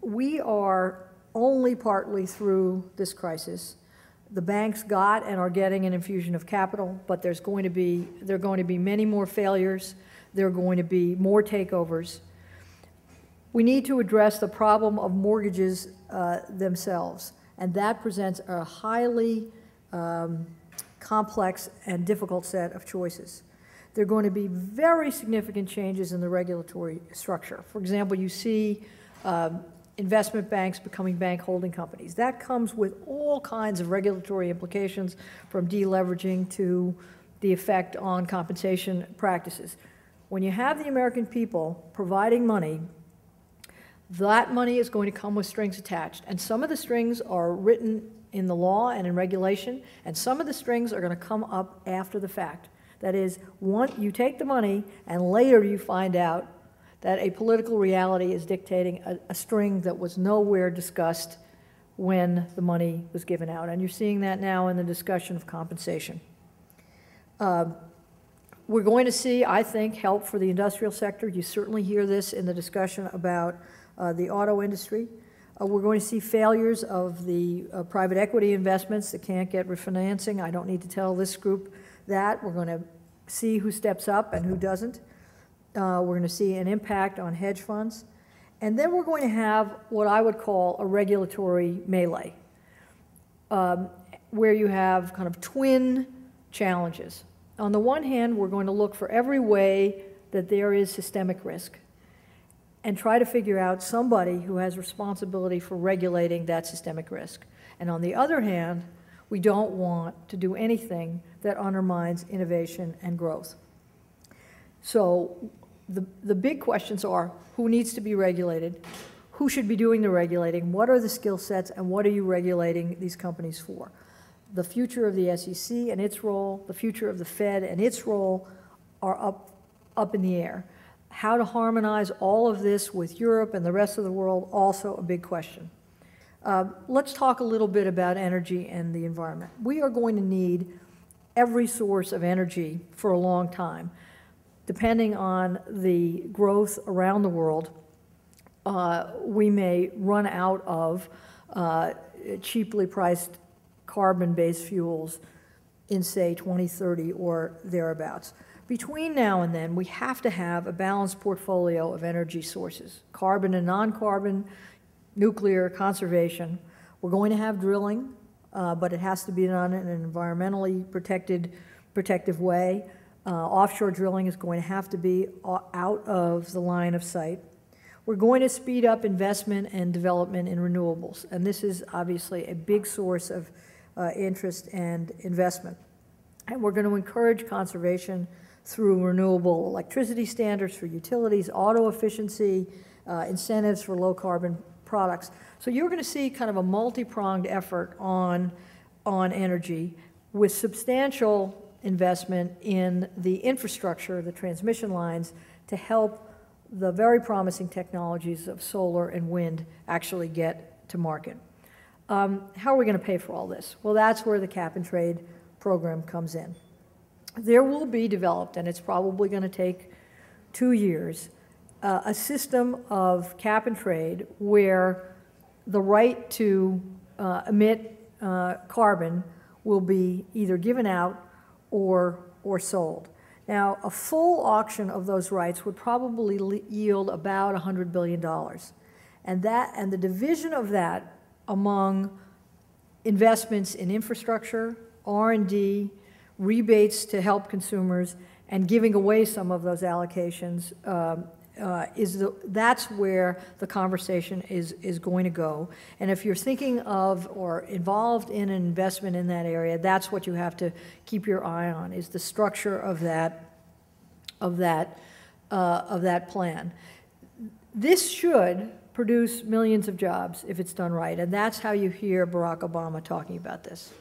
we are only partly through this crisis. The banks got and are getting an infusion of capital, but there are going to be many more failures. There are going to be more takeovers. We need to address the problem of mortgages themselves, and that presents a highly complex and difficult set of choices. There are going to be very significant changes in the regulatory structure. For example, you see investment banks becoming bank holding companies. That comes with all kinds of regulatory implications, from deleveraging to the effect on compensation practices. When you have the American people providing money, that money is going to come with strings attached. And some of the strings are written in the law and in regulation, and some of the strings are going to come up after the fact. That is, you take the money, and later you find out that a political reality is dictating a string that was nowhere discussed when the money was given out. And you're seeing that now in the discussion of compensation. We're going to see, I think, help for the industrial sector. You certainly hear this in the discussion about the auto industry. We're going to see failures of the private equity investments that can't get refinancing. I don't need to tell this group that. We're going to see who steps up and who doesn't. We're going to see an impact on hedge funds. And then we're going to have what I would call a regulatory melee, where you have kind of twin challenges. On the one hand, we're going to look for every way that there is systemic risk and try to figure out somebody who has responsibility for regulating that systemic risk. And on the other hand, we don't want to do anything that undermines innovation and growth. So the big questions are, who needs to be regulated? Who should be doing the regulating? What are the skill sets, and what are you regulating these companies for? The future of the SEC and its role, the future of the Fed and its role are up in the air. How to harmonize all of this with Europe and the rest of the world, also a big question. Let's talk a little bit about energy and the environment. We are going to need every source of energy for a long time. Depending on the growth around the world, we may run out of cheaply priced carbon-based fuels in, say, 2030 or thereabouts. Between now and then, we have to have a balanced portfolio of energy sources, carbon and non-carbon, nuclear, conservation. We're going to have drilling, but it has to be done in an environmentally protective way. Offshore drilling is going to have to be out of the line of sight. We're going to speed up investment and development in renewables, and this is obviously a big source of interest and investment. And we're going to encourage conservation through renewable electricity standards for utilities, auto efficiency, incentives for low-carbon products. So you're going to see kind of a multi-pronged effort on energy with substantial investment in the infrastructure, the transmission lines, to help the very promising technologies of solar and wind actually get to market. How are we going to pay for all this? Well, that's where the cap and trade program comes in. There will be developed, and it's probably going to take 2 years, a system of cap and trade where the right to emit carbon will be either given out or sold. Now, a full auction of those rights would probably yield about $100 billion. And the division of that among investments in infrastructure, R&D, rebates to help consumers, and giving away some of those allocations, that's where the conversation is going to go. And if you're thinking of or involved in an investment in that area, that's what you have to keep your eye on, is the structure of that plan. This should produce millions of jobs if it's done right, and that's how you hear Barack Obama talking about this.